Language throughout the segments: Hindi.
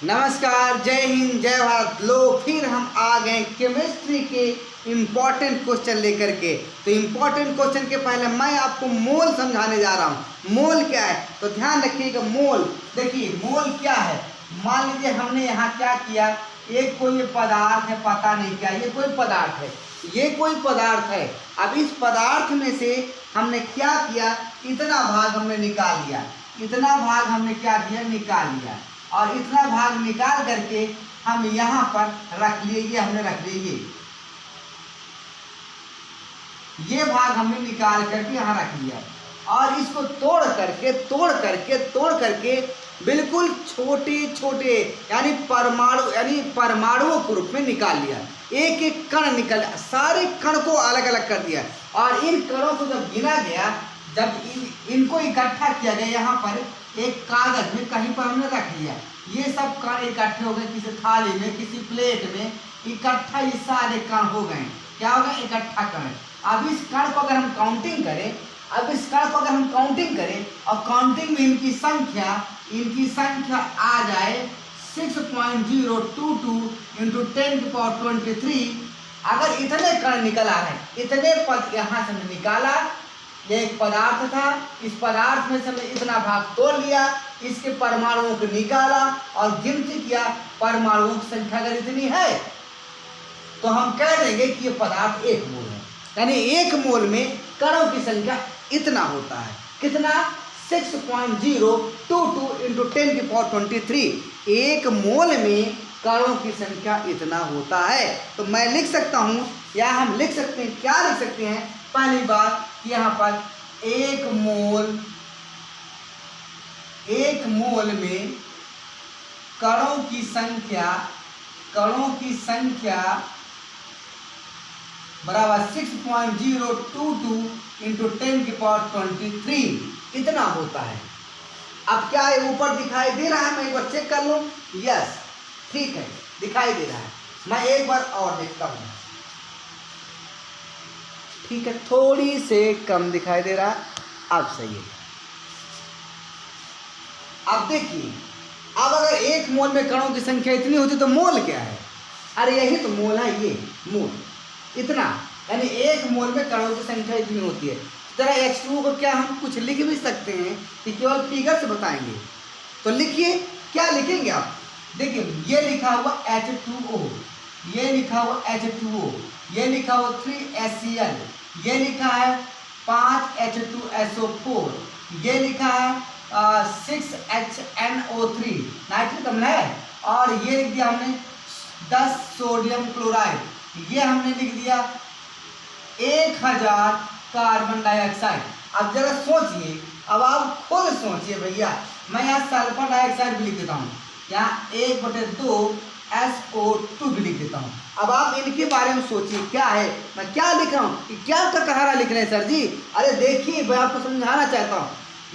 नमस्कार, जय हिंद, जय भारत। लो फिर हम आ गए केमिस्ट्री के इम्पॉर्टेंट क्वेश्चन लेकर के। तो इम्पॉर्टेंट क्वेश्चन के पहले मैं आपको मोल समझाने जा रहा हूँ। मोल क्या है तो ध्यान रखिएगा। मोल, देखिए मोल क्या है। मान लीजिए हमने यहाँ क्या किया, एक कोई पदार्थ है, पता नहीं क्या, ये कोई पदार्थ है, ये कोई पदार्थ है। अब इस पदार्थ में से हमने क्या किया, इतना भाग हमने निकाल लिया, इतना भाग हमने क्या किया, निकाल लिया। और इतना भाग निकाल करके हम यहाँ पर रख लिए, ये हमने रख लिए, ये भाग हमने निकाल करके यहाँ रख लिया। और इसको तोड़ करके बिल्कुल छोटे छोटे यानी परमाणुओं के रूप में निकाल लिया। एक एक कण निकल, सारे कण को अलग अलग कर दिया। और इन कणों को जब गिना गया, जब इनको इकट्ठा किया गया, यहाँ पर एक कागज में कहीं पर हमने रख लिया। ये सब कण इकट्ठे हो गए, किसी थाली में, किसी प्लेट में इकट्ठा, ये सारे कण हो गए। क्या हो गए, इकट्ठा कण। अब इस कण को अगर हम काउंटिंग करें, और काउंटिंग में इनकी संख्या आ जाए 6.022 × 10⁻23। अगर इतने कण निकल आ रहे हैं, इतने पद यहाँ से हमने निकाला। ये एक पदार्थ था, इस पदार्थ में से हमने इतना भाग तोड़ लिया, इसके परमाणुओं को निकाला और गिनती किया। परमाणुओं की संख्या अगर इतनी है तो हम कह देंगे कि ये पदार्थ 1 मोल है। यानी 1 मोल में कणों की संख्या इतना होता है। कितना, 6.022 × 10⁻23। 1 मोल में कणों की संख्या इतना होता है। तो मैं लिख सकता हूँ, या हम लिख सकते हैं, क्या लिख सकते हैं, पहली बात यहाँ पर 1 मोल में कणों की संख्या बराबर 6.022 × 10⁻23 इतना होता है। अब क्या है, ऊपर दिखाई दे रहा है, मैं एक बार चेक कर लूँ। यस, ठीक है, दिखाई दे रहा है। मैं एक बार और देखता हूँ। ठीक है, थोड़ी से कम दिखाई दे रहा है, अब सही है। अब देखिए, अब अगर 1 मोल में कणों की संख्या इतनी होती तो मोल क्या है, अरे यही तो मोल है, ये मोल इतना। यानी 1 मोल में कणों की संख्या इतनी होती है। जरा H2O को क्या हम कुछ लिख भी सकते हैं कि केवल फिगर से बताएंगे। तो लिखिए, क्या लिखेंगे आप, देखिए ये लिखा हुआ H2O, ये लिखा हुआ H2O, ये लिखा हुआ 3HCl, ये लिखा है 5H2SO4, ये लिखा है 6HNO3 नाइट्रिक अम्ल है, और ये लिख दिया हमने 10 सोडियम क्लोराइड, ये हमने लिख दिया 1000 कार्बन डाइऑक्साइड। अब जरा सोचिए, अब आप खुद सोचिए भैया, मैं यहाँ सल्फर डाइऑक्साइड भी लिख देता हूँ, यहाँ 1/2 SO2 भी लिख देता हूँ। अब आप इनके बारे में सोचिए, क्या है, मैं क्या लिख रहा हूँ, कि क्या का कहारा लिख रहे हैं सर जी। अरे देखिए, मैं आपको समझाना चाहता हूँ।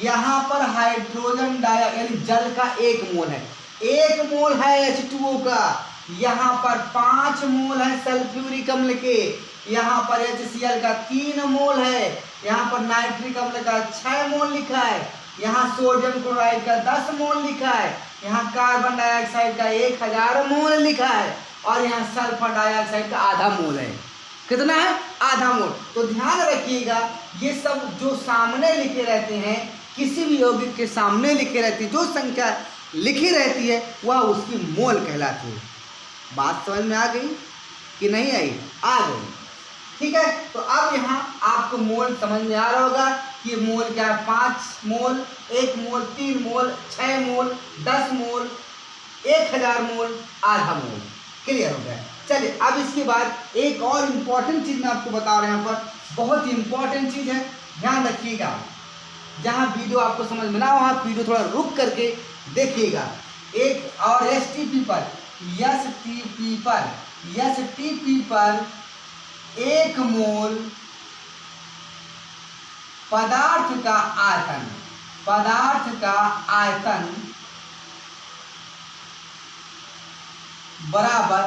यहाँ पर हाइड्रोजन यानी जल का 1 मोल है, 1 मोल है H2O का। यहाँ पर 5 मोल है सल्फ्यूरिक अम्ल के, यहाँ पर HCl का 3 मोल है, यहाँ पर नाइट्रिक अम्ल का 6 मोल लिखा है, यहाँ सोडियम क्लोराइड का 10 मोल लिखा है, यहाँ कार्बन डाइऑक्साइड का 1000 मोल लिखा है, और यहाँ सल्फर डाइऑक्साइड का आधा मोल है। कितना है, आधा मोल। तो ध्यान रखिएगा, ये सब जो सामने लिखे रहते हैं, किसी भी यौगिक के सामने लिखे रहती है, जो संख्या लिखी रहती है वह उसकी मोल कहलाती है। बात समझ में आ गई कि नहीं आई, आ गई, ठीक है। तो अब यहाँ आपको मोल समझ में आ रहा होगा कि मोल क्या है, 5 मोल, 1 मोल, 3 मोल, 6 मोल, 10 मोल, 1000 मोल, आधा मोल। क्लियर हो गया। चलिए, अब इसके बाद एक और इम्पॉर्टेंट चीज़ मैं आपको बता रहा हूँ, यहाँ पर बहुत ही इम्पॉर्टेंट चीज़ है, ध्यान रखिएगा। जहाँ वीडियो आपको समझ में ना हो, वहाँ वीडियो थोड़ा रुक करके देखिएगा। एक और STP पर 1 मोल पदार्थ का आयतन बराबर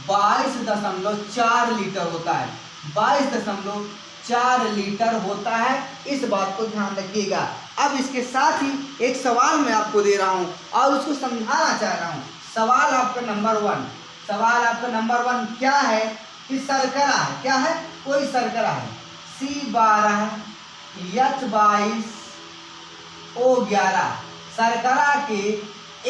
22.4 लीटर होता है। 22.4 लीटर होता है। इस बात को ध्यान रखिएगा। अब इसके साथ ही एक सवाल मैं आपको दे रहा हूँ और उसको समझाना चाह रहा हूँ। सवाल आपका नंबर 1, सवाल आपका नंबर 1 क्या है कि शर्करा है, क्या है, कोई शर्करा है C12 H22 O11, शर्करा के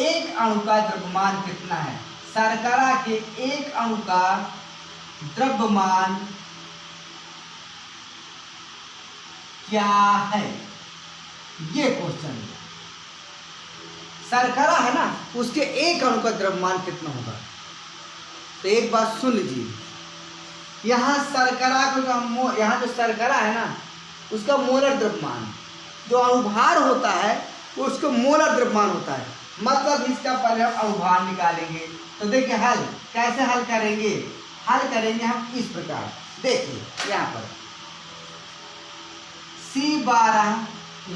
एक अणु का द्रव्यमान कितना है, शर्करा के एक अणु का द्रव्यमान क्या है, ये क्वेश्चन। शर्करा है ना, उसके एक अणु का द्रव्यमान कितना होगा। तो एक बात सुन लीजिए, यहाँ शर्करा को यहाँ जो शर्करा है ना, उसका मोलर द्रव्यमान, जो अणुभार होता है उसको मोलर द्रव्यमान होता है। मतलब इसका पहले हम अणुभार निकालेंगे। तो देखिए हल कैसे हल करेंगे, हल करेंगे हम इस प्रकार। देखिए यहाँ पर C12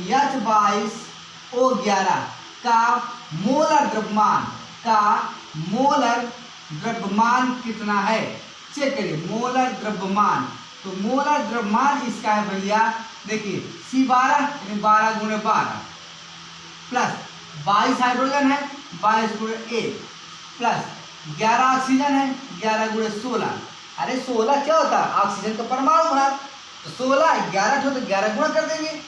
H22 O11 का मोलर द्रव्यमान कितना है, चेक करिए मोलर द्रव्यमान। तो मोलर द्रव्यमान इसका है भैया, देखिए C12 12 गुणे 12 प्लस 22 हाइड्रोजन है 22 गुणे 1 प्लस 11 ऑक्सीजन है 11 गुणे 16। अरे 16 क्या होता है, ऑक्सीजन का परमाणु भार। तो 16 11 तो 11 गुणा कर देंगे।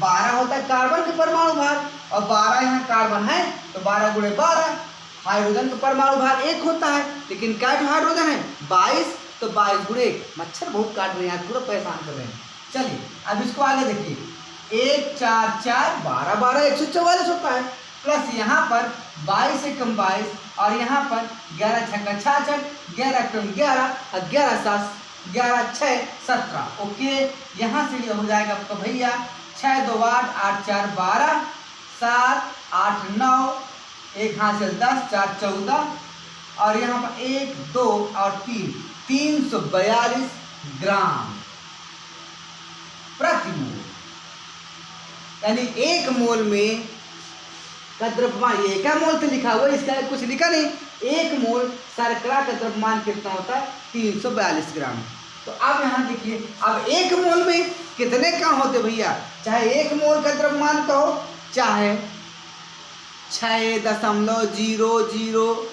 12 होता है कार्बन का परमाणु भार और 12 यहाँ कार्बन है तो 12 गुणे 12। हाइड्रोजन का परमाणु भार 1 होता है, लेकिन क्या हाइड्रोजन है 22, तो 22 गुणे 1। मच्छर बहुत काट रहे हैं, पूरा परेशान कर रहे हैं। चलिए अब इसको आगे देखिए, 1 4 4 12 12 144 होता है, प्लस यहाँ पर 22 से कम 22 और यहाँ पर 11 छक्का 66, 11 कम 11 और 11 7 11 6 17। ओके, यहाँ से ये हो जाएगा आपका भैया 6 2 8 8 4 12 7 8 9 1 हाथ से 10 4 14 और यहाँ पर 1 2 और 3 342 ग्राम प्रति मोल। यानी एक मोल में का द्रव्यमान, ये क्या मोल से लिखा हुआ है, इसका कुछ लिखा नहीं। एक मोल शर्करा का द्रव्यमान कितना होता है 342 ग्राम। तो अब यहाँ देखिए, अब एक मोल में कितने कण होते भैया, चाहे एक मोल का द्रव्यमान कहो चाहे 6.002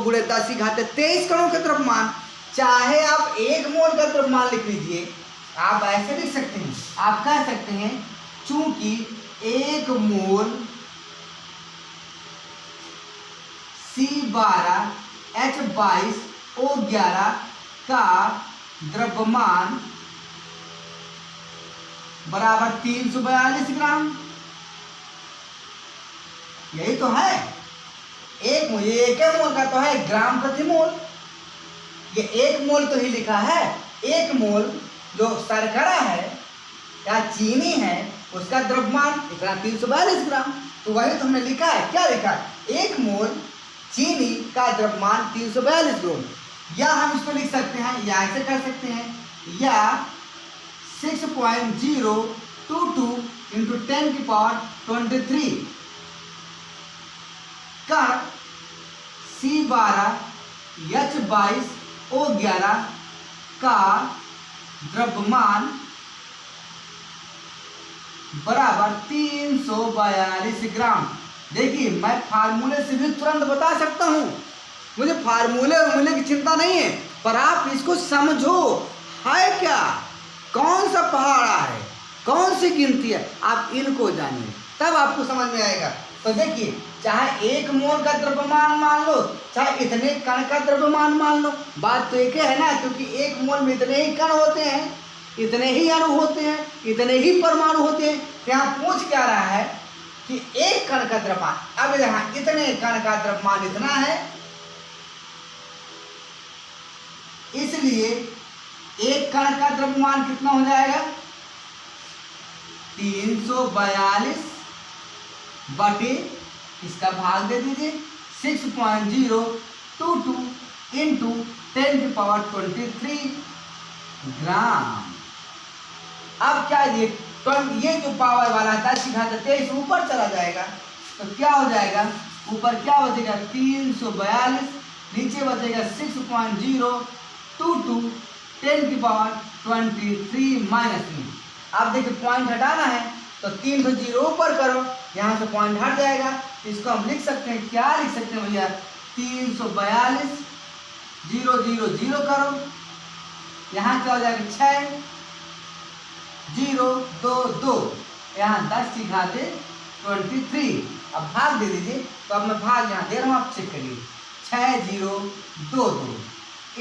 गुणे 10⁻23 कणों का द्रव्यमान, चाहे आप एक मोल का द्रव्यमान लिख लीजिए। आप ऐसे लिख सकते हैं, आप कह सकते हैं चूंकि एक मोल C12 H22 O11 का द्रव्यमान बराबर 342 ग्राम। यही तो है एक मोल, ये एक मोल का तो है ग्राम प्रति मोल, ये एक मोल तो ही लिखा है। एक मोल जो शर्करा है या चीनी है उसका द्रव्यमान इतना 342 ग्राम। तो वही तो हमने लिखा है, क्या लिखा है, एक मोल चीनी का द्रव्यमान 342 ग्राम। या हम इसको लिख सकते हैं, या ऐसे कर सकते हैं, या 6.022 इंटू 10⁻23 का C12 H22 O11 का द्रव्यमान बराबर 342 ग्राम। देखिए मैं फार्मूले से भी तुरंत बता सकता हूँ, मुझे फार्मूले की चिंता नहीं है, पर आप इसको समझो है क्या, कौन सा पहाड़ा है, कौन सी गिनती है, आप इनको जानिए तब आपको समझ में आएगा। तो देखिए, चाहे एक मोल का द्रव्यमान मान लो, चाहे इतने कण का द्रव्यमान मान लो, बात तो एक है ना, क्योंकि एक मोल में इतने ही कण होते हैं, इतने ही अणु होते हैं, इतने ही परमाणु होते हैं। तो यहाँ पूछ क्या रहा है कि एक कण का द्रव्यमान, अब यहाँ इतने कण का द्रव्यमान इतना है, इसलिए एक कण का द्रव्यमान कितना हो जाएगा 342 बटे इसका भाग दे दीजिए 6.022 इंटू 10⁻23 ग्राम। अब क्या ये जो पावर वाला 10⁻23 ऊपर चला जाएगा, तो क्या हो जाएगा, ऊपर क्या बचेगा 342, नीचे बचेगा 6.022 10⁻23 -3। अब देखिए पॉइंट हटाना है तो 3 तो जीरो ऊपर करो, यहाँ से पॉइंट हट जाएगा। इसको हम लिख सकते हैं, क्या लिख सकते हैं भैया, 342 0 0 0 करो, यहाँ क्या हो जाएगा 6 0 2 2, यहाँ 10 की घाते 23। अब भाग दे दीजिए, तो अब मैं भाग यहाँ दे रहा हूँ, आप चेक करिए, 6 0 2 2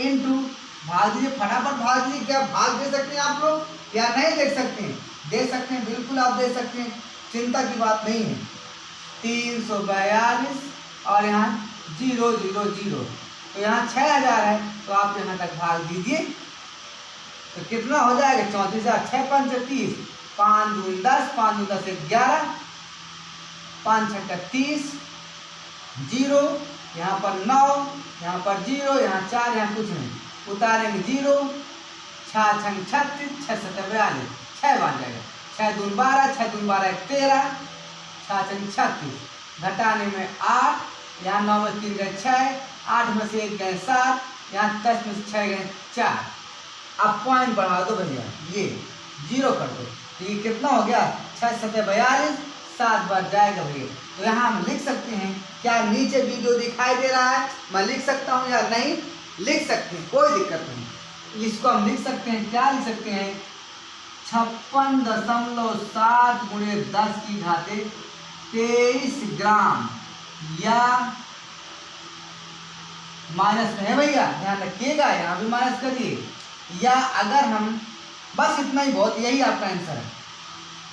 इंटू, भाग दीजिए फटाफट भाग दीजिए। क्या भाग दे सकते हैं आप लोग या नहीं देख सकते हैं? दे सकते हैं, बिल्कुल आप दे सकते हैं, चिंता की बात नहीं है। 342 और यहाँ 0 0 0, तो यहाँ 6000 है, तो आप यहाँ तक भाग दीजिए तो कितना हो जाएगा 34,000, 6 5 30, 5 दूनी 10, 5 दूनी 10 11, 5 6 30, 0 यहाँ पर 9, यहाँ पर 0, यहाँ 4, यहाँ कुछ नहीं, उतारेंगे 0, 6 6 36, 6 7 42, 6 बन जाएगा, 6 दूनी 12, 6 दूनी 12 13, 6 6 36, घटाने में 8, यहाँ 9 में 3 गए 6, 8 में से 1 गए 7, यहाँ 10 में से 6 गए 4। अब पॉइंट बढ़ा दो भैया, ये 0 कर दो, तो ये कितना हो गया 6 7 42, 7 बार जाएगा भैया। तो यहाँ हम लिख सकते हैं, क्या नीचे वीडियो दिखाई दे रहा है, मैं लिख सकता हूँ या नहीं? लिख सकते हैं, कोई दिक्कत नहीं। इसको हम लिख सकते हैं, क्या लिख सकते हैं, 56.7 गुणे 10 की घाते 23 ग्राम, या माइनस में है भैया, ध्यान रखिएगा, यहाँ भी माइनस करिए, या अगर हम, बस इतना ही बहुत, यही आपका आंसर है,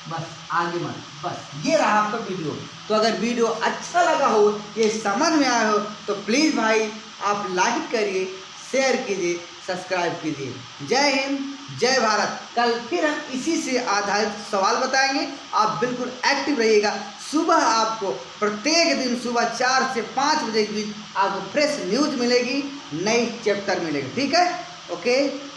बस आगे मत, बस ये रहा आपका वीडियो। तो अगर वीडियो अच्छा लगा हो, ये समझ में आया हो, तो प्लीज़ भाई आप लाइक करिए, शेयर कीजिए, सब्सक्राइब कीजिए। जय हिंद, जय भारत। कल फिर हम इसी से आधारित सवाल बताएंगे, आप बिल्कुल एक्टिव रहिएगा। सुबह आपको प्रत्येक दिन सुबह 4 से 5 बजे के बीच आपको फ्रेश न्यूज मिलेगी, नई चैप्टर मिलेगी, ठीक है? ओके।